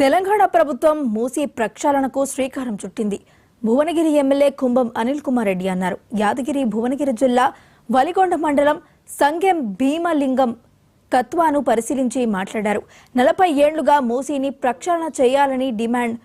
తెలంగాణ ప్రభుత్వం మూసీ ప్రక్షాళనకు శ్రీకారం చుట్టింది. భువనగిరి ఎమ్మెల్యే కుంభం అనిల్ కుమార్ రెడ్డి అన్నారు. యాదగిరి భువనగిరి జిల్లా వలిగొండ మండలం సంగెం భీమలింగం కత్వాను పరిశీలించి మాట్లాడారు. 40 ఏళ్లుగా మూసీని ప్రక్షాళన చేయాలని డిమాండ్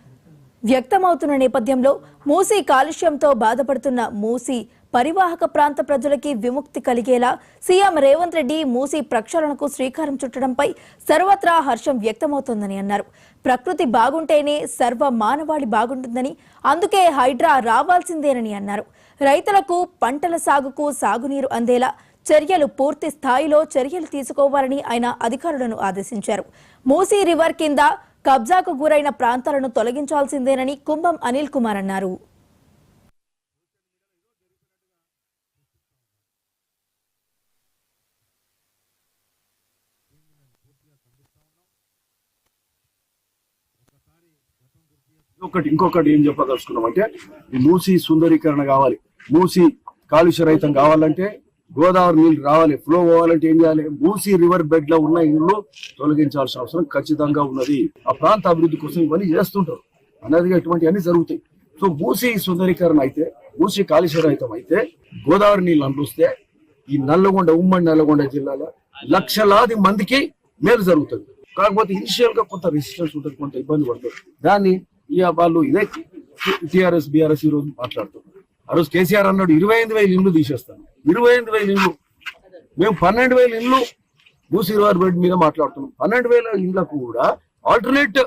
వ్యక్తమవుతున్న నేపథ్యంలో మూసీ కాలుష్యంతో బాధపడుతున్న మూసీ పరివాహక ప్రాంత ప్రజలకి విముక్తి కలిగేలా సీఎం రేవంత్ రెడ్డి మూసీ ప్రక్షాళనకు శ్రీకారం చుట్టడంపై సర్వత్రా హర్షం వ్యక్తమవుతోందని అన్నారు. ప్రకృతి బాగుంటేనే సర్వ మానవాళి బాగుంటుందని, అందుకే హైడ్రా రావాల్సిందేనని అన్నారు. రైతులకు పంటల సాగుకు సాగునీరు అందేలా చర్యలు పూర్తి స్థాయిలో చర్యలు తీసుకోవాలని ఆయన అధికారులను ఆదేశించారు. మూసీ రివర్ కింద కబ్జాకు గురైన ప్రాంతాలను తొలగించాల్సిందేనని కుంభం అనిల్ కుమార్ అన్నారు. ఇంకొకటి ఏం చెప్పదలుచుకున్నామంటే ఈ మూసీ సుందరీకరణ కావాలి. మూసీ కాలుష్య రహితం కావాలంటే గోదావరి నీళ్లు రావాలి, ఫ్లో పోవాలంటే ఏం చేయాలి? మూసీ రివర్ బెడ్ లో ఉన్న ఇళ్ళు తొలగించాల్సిన అవసరం ఖచ్చితంగా ఉన్నది. ఆ ప్రాంత అభివృద్ధి కోసం ఇవన్నీ చేస్తుంటారు అనేది ఇటువంటి అన్ని జరుగుతాయి. సో మూసీ సుందరీకరణ అయితే, మూసీ కాలుష్య రహితం అయితే, గోదావరి నీళ్ళు అందిస్తే ఈ నల్లగొండ, ఉమ్మడి నల్లగొండ జిల్లాలో లక్షలాది మందికి మేలు జరుగుతుంది. కాకపోతే ఇనిషియల్ గా కొంత రెసిస్టెన్స్ ఉంటుంది, కొంత ఇబ్బంది పడుతుంది. దాన్ని వాళ్ళు ఇదే టిఆర్ఎస్ బిఆర్ఎస్ ఈ రోజు మాట్లాడుతున్నారు. ఆ రోజు కేసీఆర్ అన్నాడు 25,000 ఇళ్ళు తీసేస్తాను. 25,000 ఇళ్ళు, మేము 12,000 ఇళ్ళు మూసీ రివర్ బెడ్ మీద మాట్లాడుతున్నాం. 12,000 ఇళ్లకు కూడా ఆల్టర్నేట్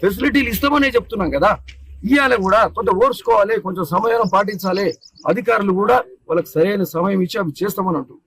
ఫెసిలిటీలు ఇస్తామనే చెప్తున్నాం కదా. ఇవాళ కూడా కొంత ఓర్చుకోవాలి, కొంచెం సమయం పాటించాలి. అధికారులు కూడా వాళ్ళకి సరైన సమయం ఇచ్చి అవి చేస్తామని అంటారు.